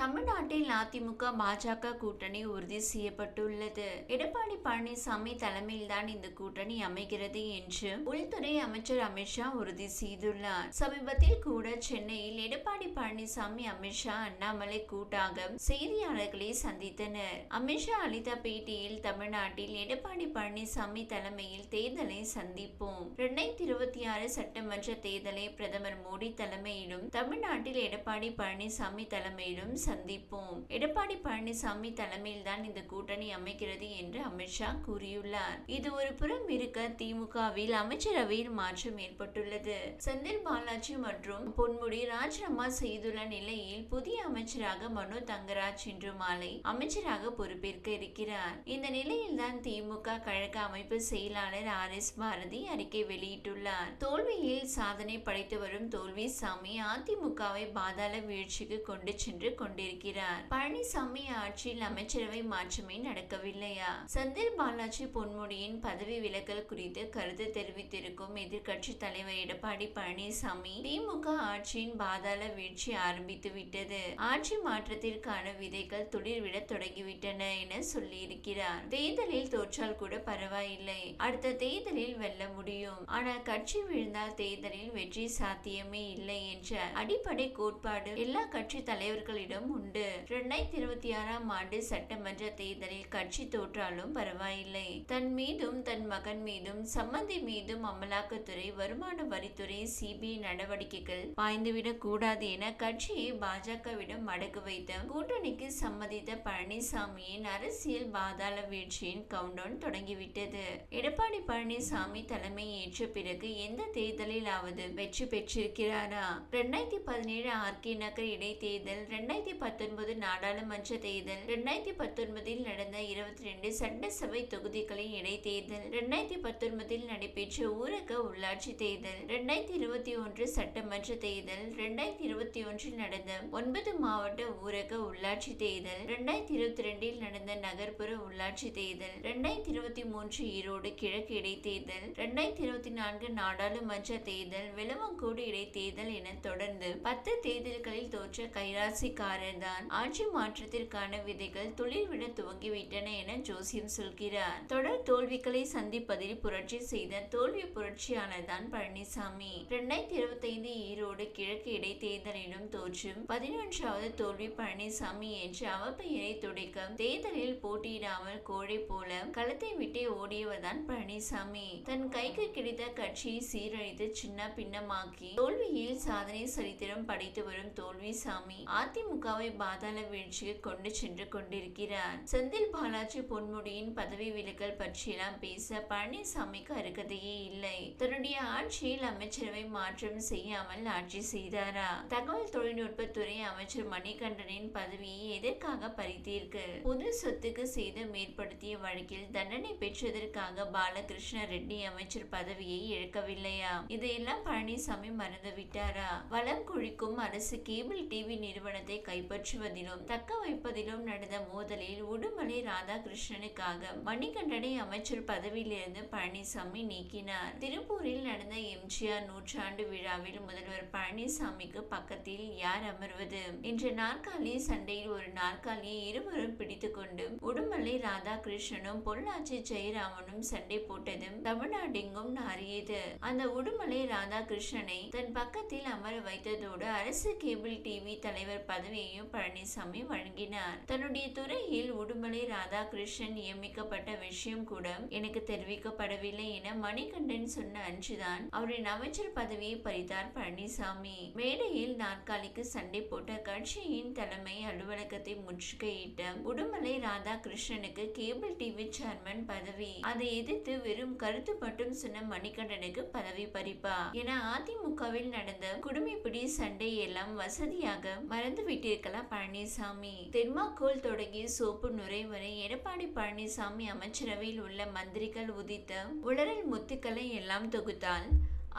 தமிழ்நாட்டில் அதிமுக பாஜக கூட்டணி உறுதி செய்யப்பட்டுள்ளது. எடப்பாடி பழனிசாமி தலைமையில்தான் இந்த கூட்டணி அமைகிறது என்று உள்துறை அமைச்சர் அமித்ஷா உறுதி செய்துள்ளார். சமீபத்தில் கூட சென்னையில் எடப்பாடி பழனிசாமி, அமித்ஷா, அண்ணாமலை கூட்டாக செய்தியாளர்களை சந்தித்தனர். அமித்ஷா அளித்த பேட்டியில், தமிழ்நாட்டில் எடப்பாடி பழனிசாமி தலைமையில் தேர்தலை சந்திப்போம். 2026 சட்டமன்ற தேர்தலை பிரதமர் மோடி தலைமையிலும், தமிழ்நாட்டில் எடப்பாடி பழனிசாமி தலைமையிலும் சந்திப்போம். எடப்பாடி பழனிசாமி தலைமையில் தான் இந்த கூட்டணி அமைக்கிறது என்று அமித்ஷா கூறியுள்ளார். இது ஒரு புறம் இருக்க, திமுகவில் அமைச்சரவையில் மாற்றம் ஏற்பட்டுள்ளது. செந்தில் பாலாஜி மற்றும் பொன்முடி ராஜினாமா செய்துள்ள நிலையில் புதிய அமைச்சராக மனோ தங்கராஜ் இன்று மாலை அமைச்சராக பொறுப்பேற்க இருக்கிறார். இந்த நிலையில் தான் திமுக கழக அமைப்பு செயலாளர் RS பாரதி அறிக்கை வெளியிட்டுள்ளார். தோல்வியில் சாதனை படைத்து வரும் தோல்விசாமி அதிமுகவை பாதாள வீழ்ச்சிக்கு கொண்டு சென்று கொண்டிருக்கிறார். பழனிசாமி ஆட்சியில் அமைச்சரவை மாற்றமே நடக்கவில்லையா? செந்தில் பாலாஜி, பொன்முடியின் பதவி விலகல் குறித்து கருத்து தெரிவித்திருக்கும் எதிர்க்கட்சி தலைவர் எடப்பாடி பழனிசாமி, திமுக ஆட்சியின் பாதாள வீழ்ச்சி ஆரம்பித்து விட்டது, ஆட்சி மாற்றத்திற்கான விதைகள் துளிர்விட தொடங்கிவிட்டன என சொல்லியிருக்கிறார். தேர்தலில் தோற்றால் கூட பரவாயில்லை, அடுத்த தேர்தலில் வெல்ல முடியும், ஆனால் கட்சி விழுந்தால் தேர்தலில் வெற்றி சாத்தியமே இல்லை என்ற அடிப்படை கோட்பாடு எல்லா கட்சி தலைவர்களிடம் உண்டு. 2026 ஆண்டு சட்டமன்ற தேர்தலில் கட்சி தோற்றாலும் பரவாயில்லை, தன் மீதும் தன் மகன் மீதும் சம்பந்தி மீதும் அமலாக்கத்துறை, வருமான வரித்துறை, CBI நடவடிக்கைகள் பாய்ந்துவிடக் கூடாது என கட்சியை பாஜகவிடம் அடகு வைத்த கூட்டணிக்கு சம்மதித்த பழனிசாமியின் அரசியல் பாதாள வீழ்ச்சியின் கவுண்டவுன் தொடங்கிவிட்டது. எடப்பாடி பழனிசாமி தலைமை ஏற்ற பிறகு எந்த தேர்தலிலாவது வெற்றி பெற்றிருக்கிறாரா? 2017 RK நகர் இடைத்தேர்தல், 2019 நாடாளுமன்ற தேர்தல், 2019 நடந்த 22 சட்டசபை தொகுதிகளின் இடைத்தேர்தல், 2019 நடைபெற்ற ஊரக உள்ளாட்சி தேர்தல், 2021 சட்டமன்ற தேர்தல், 2021 நடந்த 9 மாவட்ட ஊரக உள்ளாட்சி தேர்தல், 2022 நடந்த நகர்ப்புற உள்ளாட்சி தேர்தல், 2023 ஈரோடு கிழக்கு இடைத்தேர்தல், 2024 நாடாளுமன்ற தேர்தல், விளவங்கோடு இடைத்தேர்தல் என தொடர்ந்து 10 தேர்தல்களில் தோற்ற கைராசிக்காரர் தான் ஆட்சி மாற்றத்திற்கான விதைகள் துளிர்விட துவங்கிவிட்டன என ஜோசியம் சொல்கிறார். தொடர் தோல்விகளை சந்திப்பதில் புரட்சி செய்த தோல்வி புரட்சியாளர் தான் பழனிசாமி. 2025 ஈரோடு கிழக்கு இடைத்தேர்தலிலும் தோற்றும் 11வது தோல்வி பழனிசாமி என்ற அவப்பெயரை துடைக்க தேர்தலில் போட்டியிடாமல் கோழை போல களத்தை விட்டே ஓடியவர் தான் பழனிசாமி. தன் கைக்கு கிடைத்த கட்சியை சீரழித்து சின்ன பின்னமாக்கி தோல்வியில் சாதனை சரித்திரம் படைத்து வரும் தோல்விசாமி அதிமுகவை பாதாள வீழ்ச்சிக்கு கொண்டு சென்று கொண்டிருக்கிறார். செந்தில் பாலாஜி, பொன்முடியின் பதவி விலகல் பற்றியெல்லாம் பேச பழனிசாமிக்கு அருகதையே இல்லை. தன்னுடைய ஆட்சியில் அமைச்சரவை மாற்றம் செய்யாமல் ஆட்சி செய்தாரா? தகவல் தொழில்நுட்பத்துறை அமைச்சர் மணிகண்டனின் பதவியை எதற்காக பறித்தீர்கள்? பொது சொத்துக்கு சேதம் ஏற்படுத்திய வழக்கில் தண்டனை பெற்றதற்காக பாலகிருஷ்ண ரெட்டி அமைச்சர் பதவியை இழக்கவில்லையா? இதையெல்லாம் பழனிசாமி மறந்துவிட்டாரா? வளம் கொழிக்கும் அரசு கேபிள் டிவி நிறுவனத்தை கைப்பற்றுவதிலும் தக்க வைப்பதிலும் நடந்த மோதலில் உடுமலை ராதாகிருஷ்ணனுக்காக மணிகண்டனை அமைச்சர் பதவியிலிருந்து பழனிசாமி நீக்கினார். திருப்பூரில் நடந்த எம்ஜிஆர் நூற்றாண்டு விழாவில் முதல்வர் பழனிசாமிக்கு பக்கத்தில் யார் அமர்வது என்ற நாற்காலி சண்டையில் ஒரு நாற்காலியை இருவரும் பிடித்துக்கொண்டு உடுமலை ராதாகிருஷ்ணனும் பொள்ளாச்சி ஜெயராமனும் சண்டை போட்டதும் தமிழ்நாடெங்கும் நாறியது. அந்த உடுமலை ராதாகிருஷ்ணனை தன் பக்கத்தில் அமர வைத்ததோடு அரசு கேபிள் டிவி தலைவர் பதவியையும் பழனிசாமி வழங்கினார். தன்னுடைய துறையில் உடுமலை ராதாகிருஷ்ணன் நியமிக்கப்பட்ட விஷயம் கூட எனக்கு தெரிவிக்கப்படவில்லை என மணிகண்டன் சொன்ன அன்றுதான் அவரின் அமைச்சர் பதவியை பறித்தார் பழனிசாமி. மேடையில் நாற்காலிக்கு சண்டை போட்ட கட்சியின் தலைமை அலுவலகத்தை முற்றுகையிட்ட உடுமலை ராதாகிருஷ்ணனுக்கு கேபிள் டிவி சேர்மன் பதவி, அதை எதிர்த்து வெறும் கருத்து மட்டும் சொன்ன மணிகண்டனுக்கு பதவி பறிப்பா என அதிமுகவில் நடந்த குடுமிப்பிடி சண்டை எல்லாம் வசதியாக மறந்து விட்டிருக்கலாம் பழனிசாமி. தெர்மாக்கோல் தொடங்கி சோப்பு நுரை வரை எடப்பாடி பழனிசாமி அமைச்சரவையில் உள்ள மந்திரிகள் உதித்த உளறல் முத்துக்களை எல்லாம் தொகுத்தால்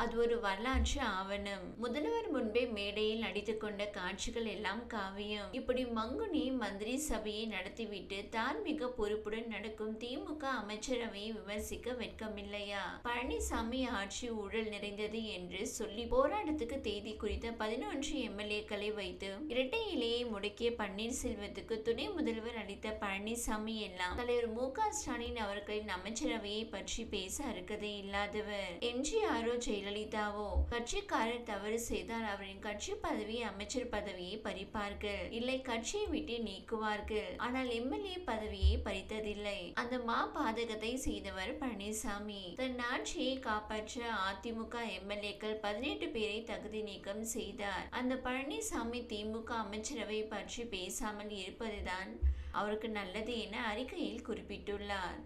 அது ஒரு வரலாற்று ஆவணம். முதல்வர் முன்பே மேடையில் நடித்து கொண்ட காட்சிகள் எல்லாம் காவியம். இப்படி மங்குனி மந்திரி சபையை நடத்திவிட்டு தார்மீக பொறுப்புடன் நடக்கும் திமுக அமைச்சரவையை விமர்சிக்க வெட்கமில்லையா? பழனிசாமி ஆட்சி ஊழல் நிறைந்தது என்று சொல்லி போராட்டத்துக்கு தேதி குறித்த 11 எம்எல்ஏக்களை வைத்து இரட்டை இலையை முடக்கிய பன்னீர்செல்வத்துக்கு துணை முதல்வர் அளித்த பழனிசாமி எல்லாம் தலைவர் மு.க.ஸ்டாலின் அவர்களின் அமைச்சரவையை பற்றி பேச அருகதை இல்லாதவர். எம்ஜிஆரோ ஜெயலலிதாவோ கட்சிக்காரர் தவறு செய்தால் அவரின் கட்சி பதவி அமைச்சர் பதவியை பறிப்பார்கள், இல்லை கட்சியை விட்டு நீக்குவார்கள். ஆனால் எம்எல்ஏ பதவியை பறித்ததில்லை. அந்த மா பாதகத்தை செய்தவர் பழனிசாமி. தன் ஆட்சியை காப்பாற்ற அதிமுக எம்எல்ஏக்கள் 18 பேரை தகுதி நீக்கம் செய்தார். அந்த பழனிசாமி திமுக அமைச்சரவை பற்றி பேசாமல் இருப்பதுதான் அவருக்கு நல்லது என அறிக்கையில் குறிப்பிட்டுள்ளார்.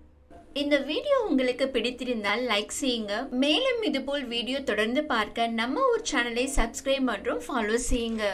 இந்த வீடியோ உங்களுக்கு பிடித்திருந்தால் லைக் செய்யுங்க. மேலும் இதுபோல் வீடியோ தொடர்ந்து பார்க்க நம்ம ஒரு சேனலை சப்ஸ்கிரைப் மற்றும் ஃபாலோ செய்யுங்க.